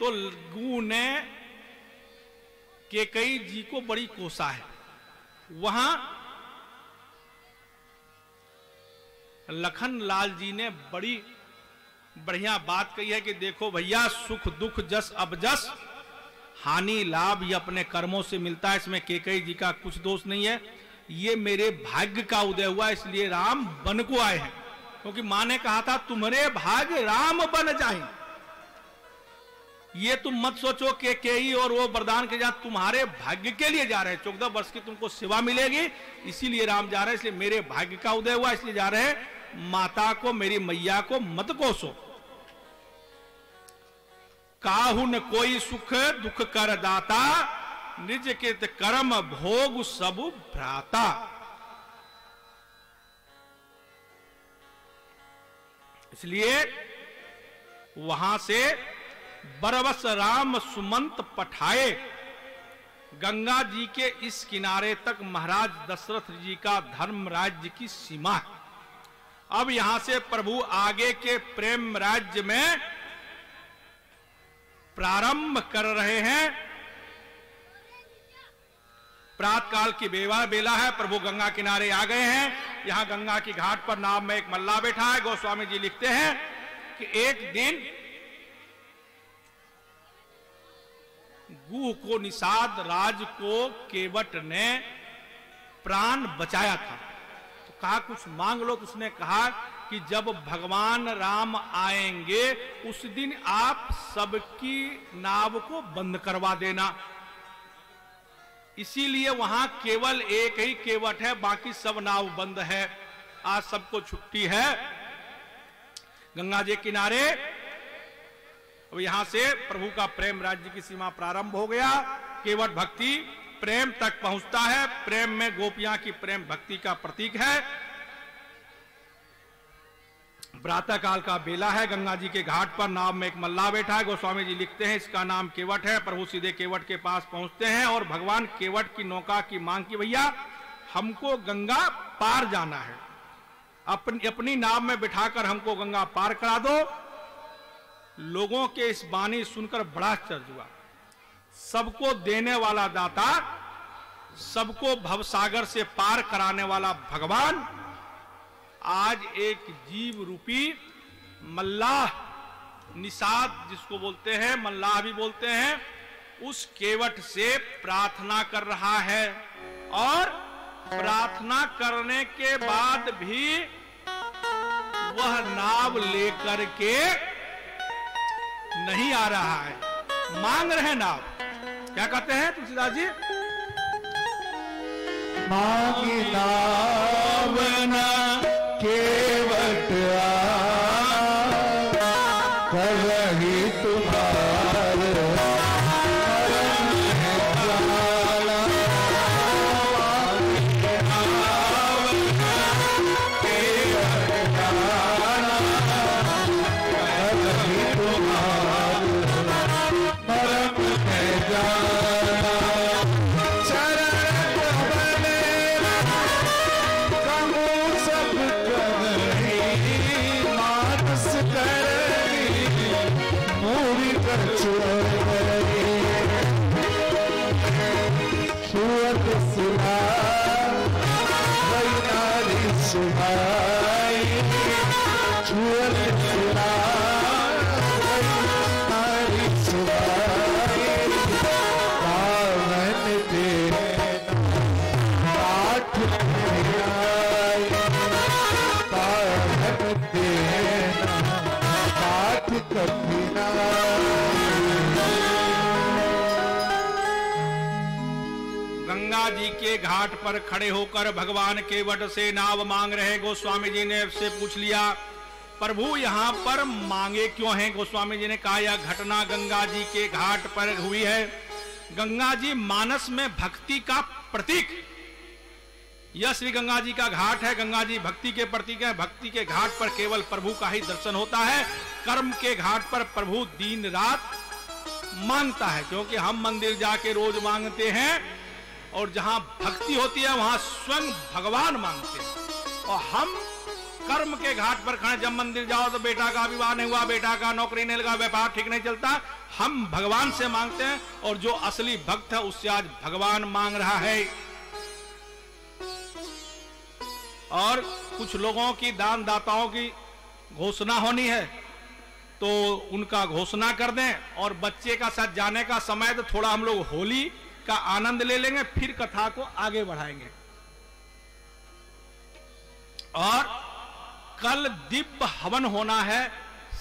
तो गू ने कैकेयी जी को बड़ी कोसा है। वहां लखन लाल जी ने बड़ी बढ़िया बात कही है कि देखो भैया, सुख दुख जस अबजस, हानि लाभ ये अपने कर्मों से मिलता है, इसमें कैकेयी जी का कुछ दोष नहीं है। ये मेरे भाग्य का उदय हुआ, इसलिए राम बन को आए हैं। क्योंकि मां ने कहा था तुम्हारे भाग्य राम बन जाए। ये तुम मत सोचो कि कैकेयी और वो वरदान के जात तुम्हारे भाग्य के लिए जा रहे हैं, 14 वर्ष की तुमको सेवा मिलेगी इसीलिए राम जा रहे हैं, इसलिए मेरे भाग्य का उदय हुआ इसलिए जा रहे हैं। माता को, मेरी मैया को मत कोसो। काहू न कोई सुख दुख कर दाता, निज कृत कर्म भोग सब भ्राता। इसलिए वहां से बरबस राम सुमंत पठाए, गंगा जी के इस किनारे तक महाराज दशरथ जी का धर्म राज्य की सीमा है। अब यहां से प्रभु आगे के प्रेम राज्य में प्रारंभ कर रहे हैं। प्रातकाल की बेला है, प्रभु गंगा किनारे आ गए हैं। यहां गंगा की घाट पर नाव में एक मल्लाह बैठा है। गोस्वामी जी लिखते हैं कि एक दिन गुह को, निषाद राज को केवट ने प्राण बचाया था। तो कहा कुछ मांग लो। तो उसने कहा कि जब भगवान राम आएंगे उस दिन आप सबकी नाव को बंद करवा देना। इसीलिए वहां केवल एक ही केवट है, बाकी सब नाव बंद है। आज सबको छुट्टी है। गंगा जी किनारे अब यहां से प्रभु का प्रेम राज्य की सीमा प्रारंभ हो गया। केवट भक्ति प्रेम तक पहुंचता है। प्रेम में गोपियां की प्रेम भक्ति का प्रतीक है। प्रातः काल का बेला है। गंगा जी के घाट पर नाव में एक मल्लाह बैठा है। गोस्वामी जी लिखते हैं इसका नाम केवट है। प्रभु सीधे केवट के पास पहुंचते हैं और भगवान केवट की नौका की मांग की, भैया हमको गंगा पार जाना है, अपनी नाव में बिठाकर हमको गंगा पार करा दो। लोगों के इस वाणी सुनकर बड़ा आश्चर्य हुआ। सबको देने वाला दाता, सबको भवसागर से पार कराने वाला भगवान आज एक जीव रूपी मल्लाह, निषाद जिसको बोलते हैं, मल्लाह भी बोलते हैं, उस केवट से प्रार्थना कर रहा है। और प्रार्थना करने के बाद भी वह नाव लेकर के नहीं आ रहा है, मांग रहे नाव। क्या कहते हैं तुलसीदास जी? मांगी नाव ना केवट कर रही तुम्हारे गंगा जी के घाट पर खड़े होकर भगवान केवट से नाव मांग रहे। गोस्वामी जी ने से पूछ लिया, प्रभु यहाँ पर मांगे क्यों हैं? गोस्वामी जी ने कहा यह घटना गंगा जी के घाट पर हुई है। गंगा जी मानस में भक्ति का प्रतीक, यह श्री गंगा जी का घाट है। गंगा जी भक्ति के प्रतीक है। भक्ति के घाट पर केवल प्रभु का ही दर्शन होता है। कर्म के घाट पर प्रभु दिन रात मांगता है, क्योंकि हम मंदिर जाके रोज मांगते हैं और जहां भक्ति होती है वहां स्वयं भगवान मांगते हैं। और हम कर्म के घाट पर खड़े। जब मंदिर जाओ तो बेटा का विवाह नहीं हुआ, बेटा का नौकरी नहीं लगा, व्यापार ठीक नहीं चलता, हम भगवान से मांगते हैं, और जो असली भक्त है उससे आज भगवान मांग रहा है। और कुछ लोगों की दान दाताओं की घोषणा होनी है तो उनका घोषणा कर दें, और बच्चे का साथ जाने का समय तो थोड़ा हम लोग होली का आनंद ले लेंगे, फिर कथा को आगे बढ़ाएंगे। और कल दिव्य हवन होना है,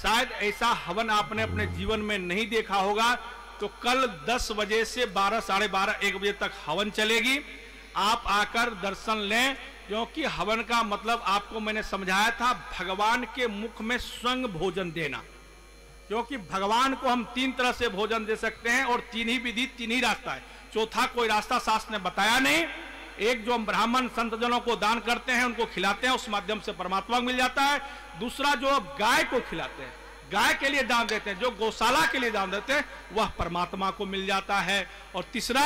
शायद ऐसा हवन आपने अपने जीवन में नहीं देखा होगा। तो कल 10 बजे से 12, साढ़े 12, 1 बजे तक हवन चलेगी। आप आकर दर्शन लें, क्योंकि हवन का मतलब आपको मैंने समझाया था, भगवान के मुख में स्वयं भोजन देना। क्योंकि भगवान को हम 3 तरह से भोजन दे सकते हैं, और 3 ही विधि, 3 ही रास्ता है, चौथा कोई रास्ता शास्त्र ने बताया नहीं। एक जो हम ब्राह्मण संतजनों को दान करते हैं, उनको खिलाते हैं, उस माध्यम से परमात्मा मिल जाता है। दूसरा जो गाय को खिलाते हैं, गाय के लिए दान देते हैं, जो गौशाला के लिए दान देते हैं, वह परमात्मा को मिल जाता है। और तीसरा,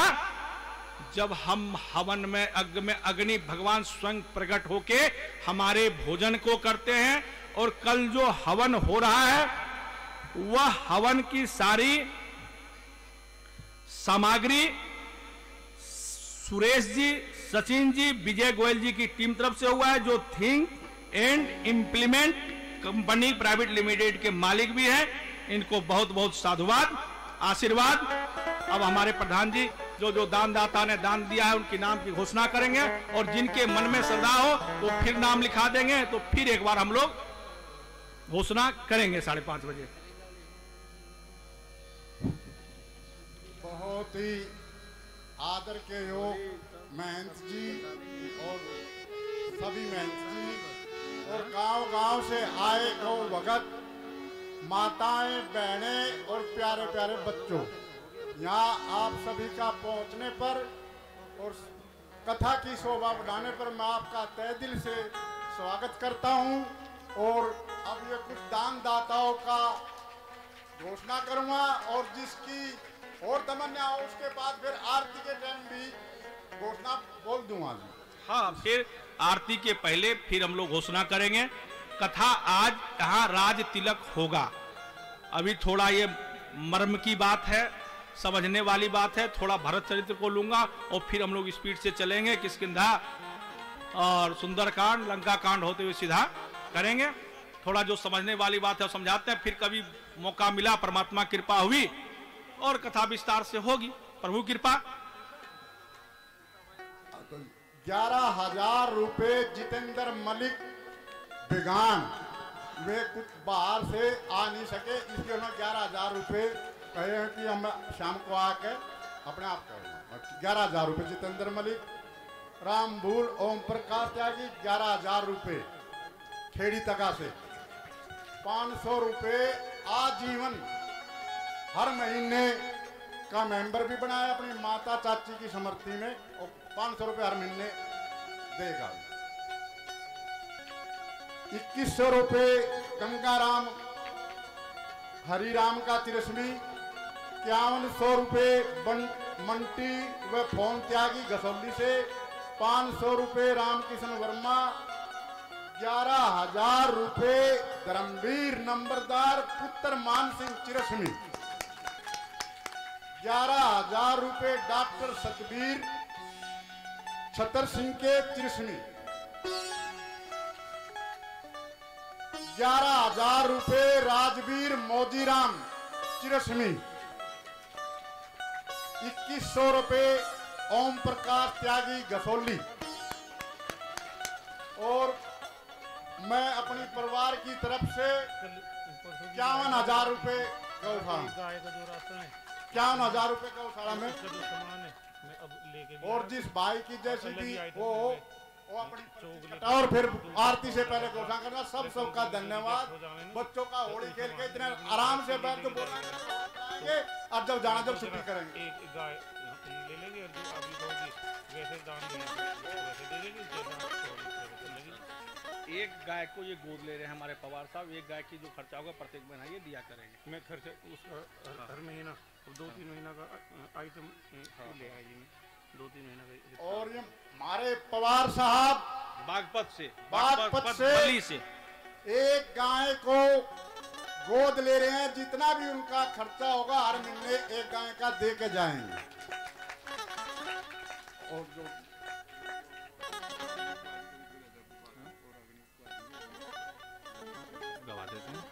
जब हम हवन में अग्नि भगवान स्वयं प्रकट होके हमारे भोजन को करते हैं। और कल जो हवन हो रहा है वह हवन की सारी सामग्री सुरेश जी, सचिन जी, विजय गोयल जी की टीम तरफ से हुआ है, जो think and implement company private limited के मालिक भी हैं। इनको बहुत बहुत साधुवाद, आशीर्वाद। अब हमारे प्रधान जी जो दानदाता ने दान दिया है उनके नाम की घोषणा करेंगे, और जिनके मन में श्रद्धा हो तो फिर नाम लिखा देंगे, तो फिर एक बार हम लोग घोषणा करेंगे 5:30 बजे। बहुत ही आदर के योग महंत जी और सभी महंत जी और गांव-गांव से आए गौ भगत, माताएं, बहनें और प्यारे प्यारे बच्चों, यहाँ आप सभी का पहुँचने पर और कथा की शोभा बढ़ाने पर मैं आपका तहे दिल से स्वागत करता हूँ। और अब ये कुछ दान दाताओं का घोषणा करूँगा, और जिसकी और तमन्ना हो उसके बाद फिर आरती के टाइम भी घोषणा बोल दूंगा। हाँ, फिर आरती के पहले फिर हम लोग घोषणा करेंगे। कथा आज यहाँ राज तिलक होगा। अभी थोड़ा ये मर्म की बात है, समझने वाली बात है, थोड़ा भरत चरित्र को लूंगा और फिर हम लोग स्पीड से चलेंगे। किष्किंधा और सुंदरकांड, लंका कांड होते हुए सीधा करेंगे। थोड़ा जो समझने वाली बात है समझाते हैं, फिर कभी मौका मिला, परमात्मा कृपा हुई और कथा विस्तार से होगी, प्रभु कृपा। 11,000 रुपए जितेंद्र मलिक बिगान, वे कुछ बाहर से आ नहीं सके, इसलिए उन्होंने 11,000 रुपए कहे हैं कि हम शाम को आके अपने आप करेंगे। 11,000 रुपए जितेंद्र मलिक। राम भूल ओम प्रकाश त्यागी 11,000 रुपए खेड़ी तका से। 500 रुपए आजीवन हर महीने का मेंबर भी बनाया अपनी माता चाची की समृद्धि में, और 500 रुपए हर महीने देगा। 2100 रुपए गंगाराम हरिराम का तिरस्मी। 5100 रुपए मंटी व फोन त्यागी गसौली से। 500 रुपए रामकिशन वर्मा। 11,000 रुपए धर्मवीर नंबरदार पुत्र मान सिंह चिरस्मी। 11,000 रुपए डॉक्टर सतबीर छतर सिंह के चिरस्मी। 11,000 रुपए राजवीर मोजीराम चिरस्मी। 2100 रुपए ओम प्रकाश त्यागी गसौली। और मैं अपनी परिवार की तरफ से 51,000 रुपए गौशाला, 51,000 रुपए गौशाला में, और जिस भाई की जैसी भी वो अपनी, और फिर आरती से पहले घोषणा करना। सबका धन्यवाद। बच्चों का होली खेल के इतने आराम से बैठ के बोलेंगे, और जब जाना जब छुट्टी करेंगे। एक गाय ले लेंगे और जो अभी कहोगी वैसे दान देंगे, वैसे दे देंगे। एक गाय को ये गोद ले रहे हैं हमारे पवार साहब। एक गाय की जो खर्चा होगा प्रत्येक महीना ये दिया करेंगे। मैं खर्चा उसका हर महीना 2-3 महीना का आइटम ले आएगी, 2-3 महीना का। और ये हमारे पवार साहब बागपत से, बल्ली से एक गाय को गोद ले रहे हैं। जितना भी उनका खर्चा होगा हर महीने एक गाय का दे के जाएंगे। और जो गवा देते हैं।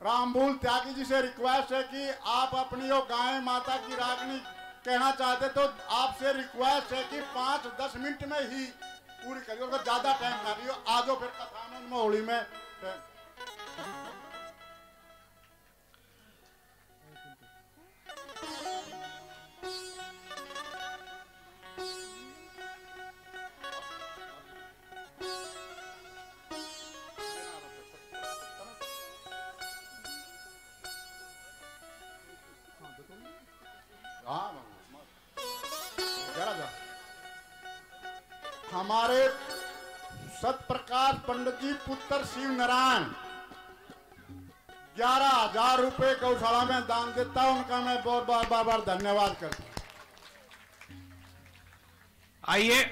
रामभूल त्यागी जी से रिक्वेस्ट है कि आप अपनी वो गाय माता की रागनी कहना चाहते तो आपसे रिक्वेस्ट है कि 5-10 मिनट में ही पूरी करिए, अगर ज्यादा टाइम ना लियो। आज फिर कथानंद में होली में हमारे सतप्रकाश पंडित जी पुत्र शिव नारायण 11,000 रुपए गौशाला में दान देता हूं। उनका मैं बहुत बार धन्यवाद करता हूं। आइए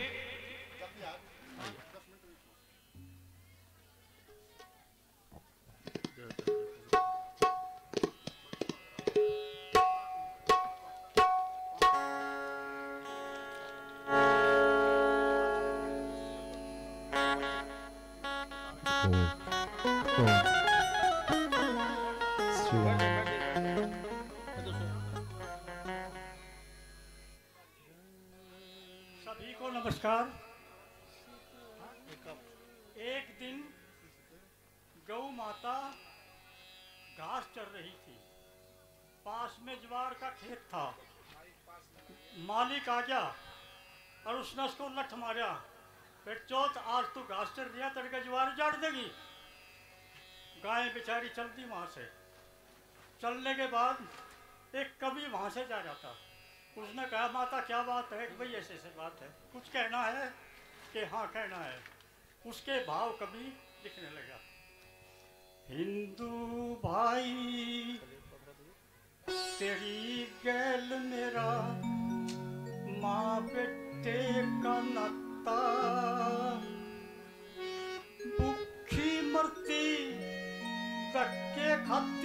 सभी को नमस्कार। एक दिन गौ माता घास चर रही थी। पास में ज्वार का खेत था। मालिक आ गया और उसने उसको लठ मारा, फिर चौथ आज तू घास चर दिया, तेरे का ज्वार उजाड़ देगी। गाय बेचारी चलती वहाँ से। चलने के बाद एक कवि वहाँ से जा रहा था। उसने कहा माता क्या बात है? कि भाई ऐसे ऐसे बात है, कुछ कहना है? कि हाँ कहना है। उसके भाव कभी दिखने लगा। हिंदू भाई तेरी गैल मेरा माँ बेटे का नाता, भूखी मरती धक्के खाती